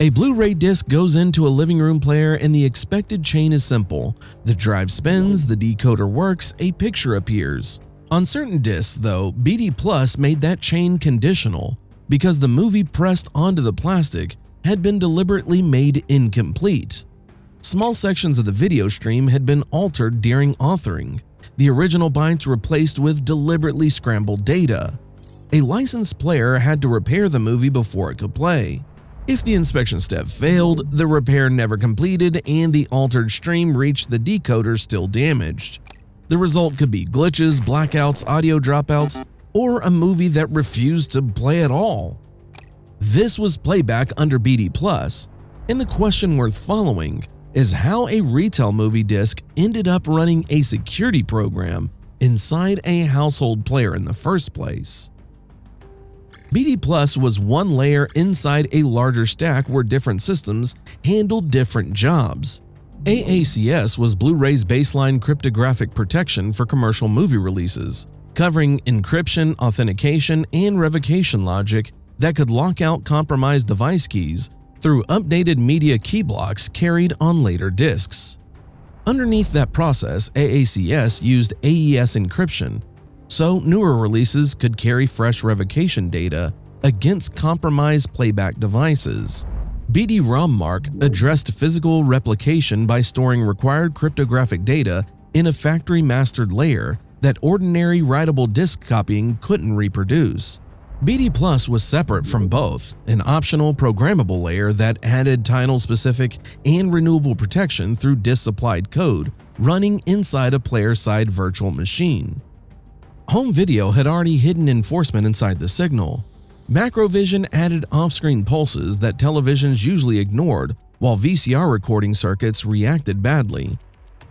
A Blu-ray disc goes into a living room player and the expected chain is simple. The drive spins, the decoder works, a picture appears. On certain discs, though, BD Plus made that chain conditional because the movie pressed onto the plastic had been deliberately made incomplete. Small sections of the video stream had been altered during authoring. The original bytes replaced with deliberately scrambled data. A licensed player had to repair the movie before it could play. If the inspection step failed, the repair never completed and the altered stream reached the decoder still damaged. The result could be glitches, blackouts, audio dropouts, or a movie that refused to play at all. This was playback under BD+, and the question worth following is how a retail movie disc ended up running a security program inside a household player in the first place. BD Plus was one layer inside a larger stack where different systems handled different jobs. AACS was Blu-ray's baseline cryptographic protection for commercial movie releases, covering encryption, authentication, and revocation logic that could lock out compromised device keys through updated media key blocks carried on later disks. Underneath that process, AACS used AES encryption, so newer releases could carry fresh revocation data against compromised playback devices. BD-ROM Mark addressed physical replication by storing required cryptographic data in a factory-mastered layer that ordinary writable disk copying couldn't reproduce. BD Plus was separate from both, an optional programmable layer that added title-specific and renewable protection through disk-supplied code running inside a player-side virtual machine. Home video had already hidden enforcement inside the signal. Macrovision added off-screen pulses that televisions usually ignored, while VCR recording circuits reacted badly.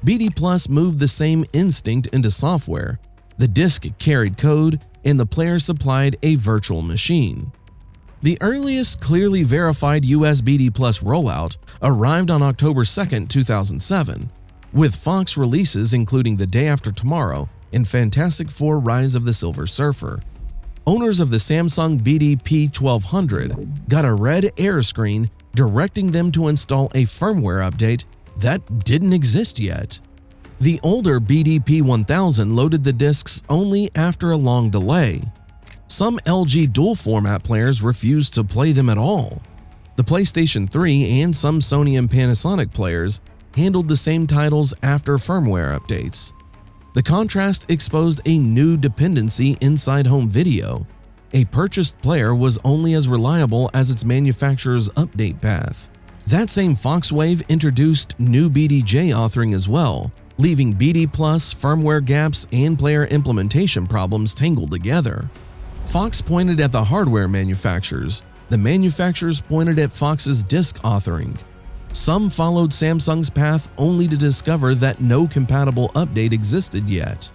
BD Plus moved the same instinct into software. The disc carried code, and the player supplied a virtual machine. The earliest clearly verified US BD Plus rollout arrived on October 2, 2007, with Fox releases including The Day After Tomorrow and Fantastic Four: Rise of the Silver Surfer. Owners of the Samsung BD P1200 got a red error screen directing them to install a firmware update that didn't exist yet. The older BD P1000 loaded the discs only after a long delay. Some LG dual-format players refused to play them at all. The PlayStation 3 and some Sony and Panasonic players handled the same titles after firmware updates. The contrast exposed a new dependency inside home video. A purchased player was only as reliable as its manufacturer's update path. That same Foxwave introduced new BDJ authoring as well, leaving BD Plus, firmware gaps, and player implementation problems tangled together. Fox pointed at the hardware manufacturers. The manufacturers pointed at Fox's disk authoring. Some followed Samsung's path only to discover that no compatible update existed yet.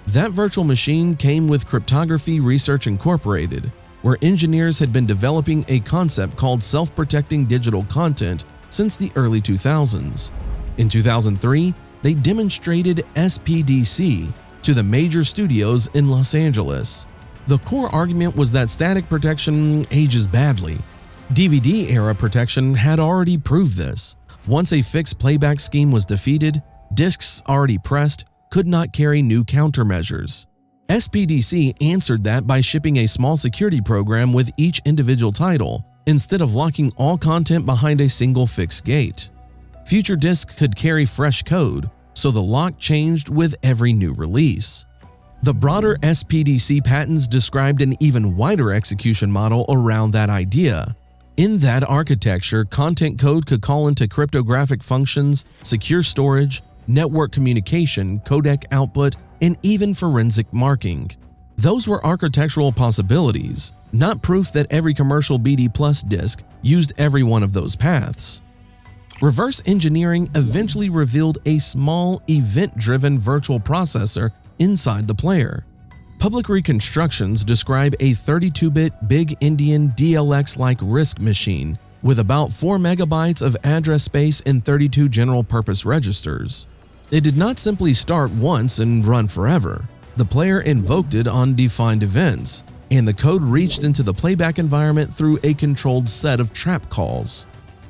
That virtual machine came with Cryptography Research Incorporated, where engineers had been developing a concept called self-protecting digital content since the early 2000s. In 2003, they demonstrated SPDC to the major studios in Los Angeles. The core argument was that static protection ages badly. DVD-era protection had already proved this. Once a fixed playback scheme was defeated, discs already pressed could not carry new countermeasures. SPDC answered that by shipping a small security program with each individual title, instead of locking all content behind a single fixed gate. Future discs could carry fresh code, so the lock changed with every new release. The broader SPDC patents described an even wider execution model around that idea. In that architecture, content code could call into cryptographic functions, secure storage, network communication, codec output, and even forensic marking. Those were architectural possibilities, not proof that every commercial BD Plus disc used every one of those paths. Reverse engineering eventually revealed a small, event-driven virtual processor inside the player. Public reconstructions describe a 32-bit Big Indian DLX-like RISC machine with about 4 megabytes of address space and 32 general-purpose registers. It did not simply start once and run forever. The player invoked it on defined events, and the code reached into the playback environment through a controlled set of trap calls.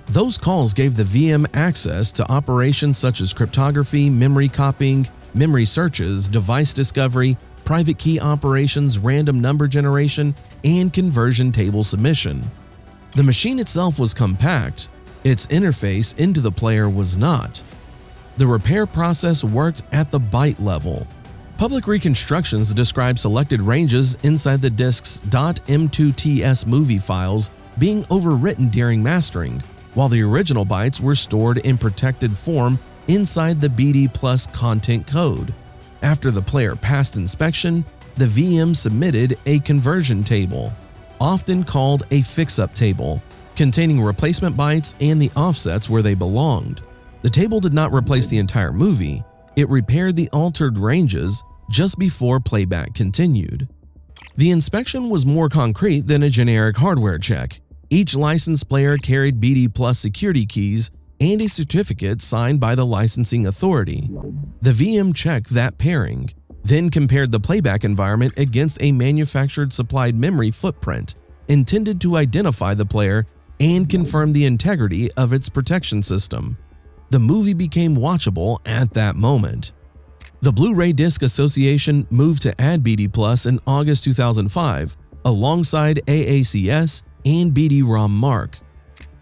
Those calls gave the VM access to operations such as cryptography, memory copying, memory searches, device discovery, private key operations, random number generation, and conversion table submission. The machine itself was compact. Its interface into the player was not. The repair process worked at the byte level. Public reconstructions describe selected ranges inside the disk's .m2ts movie files being overwritten during mastering, while the original bytes were stored in protected form inside the BD Plus content code. After the player passed inspection, the VM submitted a conversion table, often called a fix-up table, containing replacement bytes and the offsets where they belonged. The table did not replace the entire movie, it repaired the altered ranges just before playback continued. The inspection was more concrete than a generic hardware check. Each licensed player carried BD Plus security keys and a certificate signed by the licensing authority. The VM checked that pairing, then compared the playback environment against a manufactured supplied memory footprint intended to identify the player and confirm the integrity of its protection system. The movie became watchable at that moment. The Blu-ray Disc Association moved to add BD Plus in August 2005 alongside AACS and BD-ROM Mark.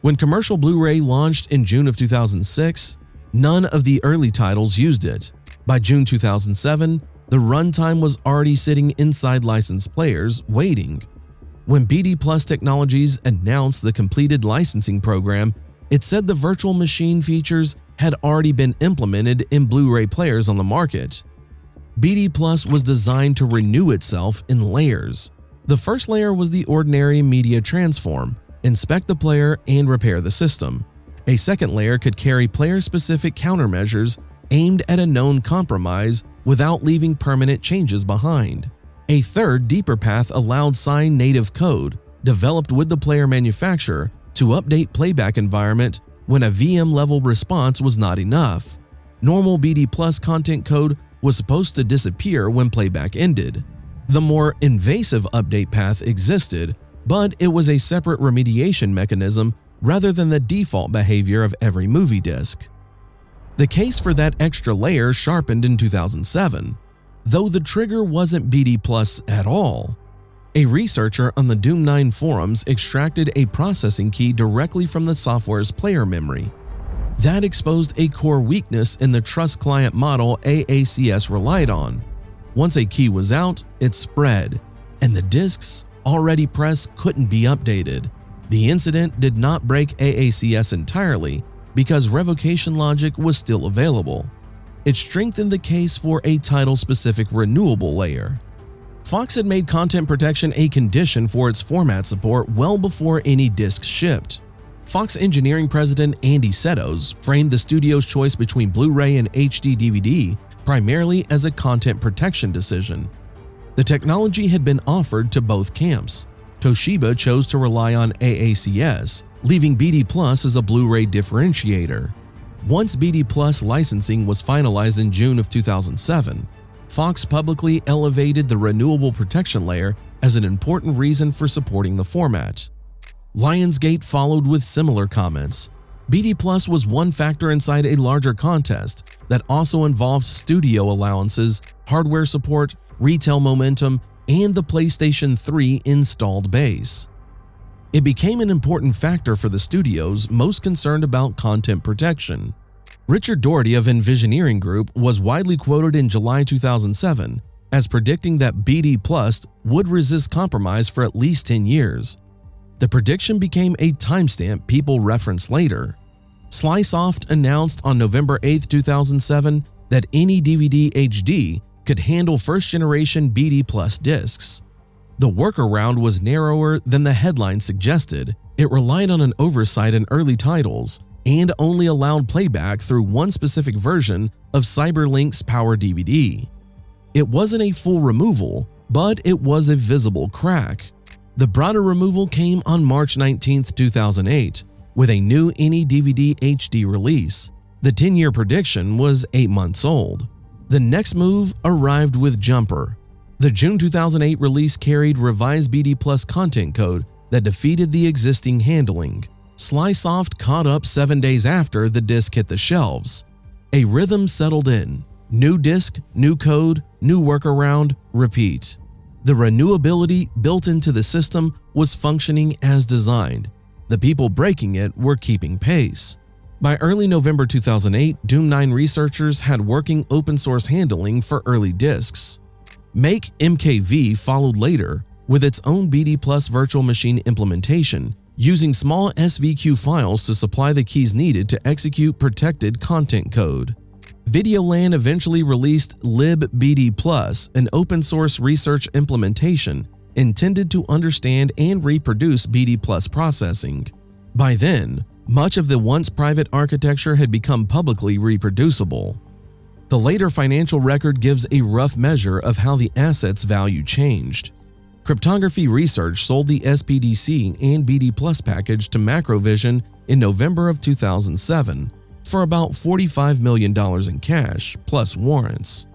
When commercial Blu-ray launched in June of 2006, none of the early titles used it. By June 2007, the runtime was already sitting inside licensed players, waiting. When BD Plus Technologies announced the completed licensing program, it said the virtual machine features had already been implemented in Blu-ray players on the market. BD Plus was designed to renew itself in layers. The first layer was the ordinary media transform, inspect the player, and repair the system. A second layer could carry player-specific countermeasures aimed at a known compromise without leaving permanent changes behind. A third, deeper path allowed signed native code, developed with the player manufacturer, to update playback environment when a VM-level response was not enough. Normal BD Plus content code was supposed to disappear when playback ended. The more invasive update path existed, but it was a separate remediation mechanism rather than the default behavior of every movie disc. The case for that extra layer sharpened in 2007, though the trigger wasn't BD Plus at all. A researcher on the Doom 9 forums extracted a processing key directly from the software's player memory. That exposed a core weakness in the trust client model AACS relied on. Once a key was out, it spread, and the disks already pressed couldn't be updated. The incident did not break AACS entirely because revocation logic was still available. It strengthened the case for a title-specific renewable layer. Fox had made content protection a condition for its format support well before any discs shipped. Fox engineering president Andy Setos framed the studio's choice between Blu-ray and HD DVD primarily as a content protection decision. The technology had been offered to both camps. Toshiba chose to rely on AACS, leaving BD Plus as a Blu-ray differentiator. Once BD Plus licensing was finalized in June of 2007, Fox publicly elevated the renewable protection layer as an important reason for supporting the format. Lionsgate followed with similar comments. BD Plus was one factor inside a larger contest that also involved studio allowances, hardware support, retail momentum, and the PlayStation 3 installed base. It became an important factor for the studios most concerned about content protection. Richard Doherty of Envisioneering Group was widely quoted in July 2007 as predicting that BD Plus would resist compromise for at least 10 years. The prediction became a timestamp people referenced later. SlySoft announced on November 8, 2007 that AnyDVD HD could handle first-generation BD Plus discs. The workaround was narrower than the headline suggested. It relied on an oversight in early titles and only allowed playback through one specific version of Cyberlink's Power DVD. It wasn't a full removal, but it was a visible crack. The broader removal came on March 19, 2008, with a new AnyDVD HD release. The 10-year prediction was 8 months old. The next move arrived with Jumper. The June 2008 release carried revised BD Plus content code that defeated the existing handling. SlySoft caught up 7 days after the disc hit the shelves. A rhythm settled in. New disc, new code, new workaround, repeat. The renewability built into the system was functioning as designed. The people breaking it were keeping pace. By early November 2008, Doom 9 researchers had working open-source handling for early disks. MakeMKV followed later with its own BD Plus virtual machine implementation, using small SVQ files to supply the keys needed to execute protected content code. Videolan eventually released libbd+, an open-source research implementation intended to understand and reproduce BD+ processing. By then, much of the once private architecture had become publicly reproducible. The later financial record gives a rough measure of how the asset's value changed. Cryptography Research sold the SPDC and BD+ package to Macrovision in November of 2007 for about $45 million in cash, plus warrants.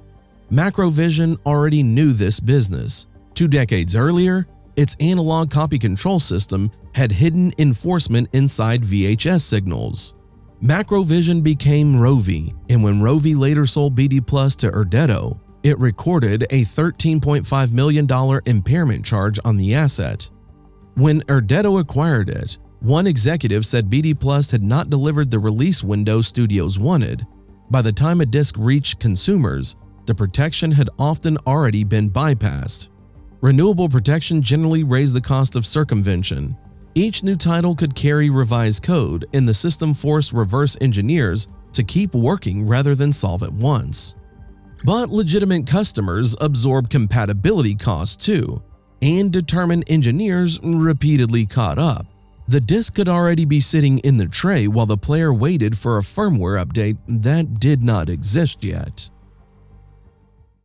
Macrovision already knew this business. 2 decades earlier, its analog copy control system had hidden enforcement inside VHS signals. Macrovision became Rovi, and when Rovi later sold BD+ to Irdeto, it recorded a $13.5 million impairment charge on the asset. When Irdeto acquired it, one executive said BD+ had not delivered the release window studios wanted. By the time a disc reached consumers, the protection had often already been bypassed. Renewable protection generally raised the cost of circumvention. Each new title could carry revised code, and the system forced reverse engineers to keep working rather than solve it once. But legitimate customers absorbed compatibility costs too, and determined engineers repeatedly caught up. The disc could already be sitting in the tray while the player waited for a firmware update that did not exist yet.